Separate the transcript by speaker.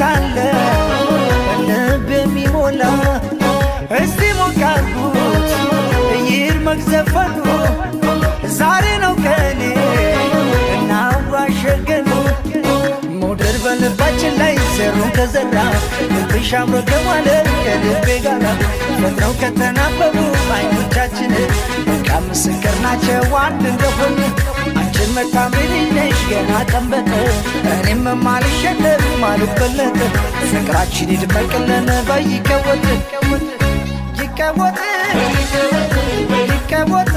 Speaker 1: አለ ልብ የሚሞላ እስቲ ሞቃጉት ይርመቅ ዘፈኑ ዛሬ ነው ቀኔ እናዋሸገኑ ሞደር በልባችን ላይ ዘሩን ከዘራ ልብሽ አምሮ ከዋለ ከልቤ ጋራ ፈጥረው ከተናበቡ አይኖቻችን በቃ ምስክር ናቸው አንድ እንደሆኑ አንቺን መታመን ነሽ ገና ቀንበተ እኔም ማልሸነፍ ማልበለጥ ፍቅራችን ይድመቅልን በይቀወጥ ይቀወጥ ይቀወጥ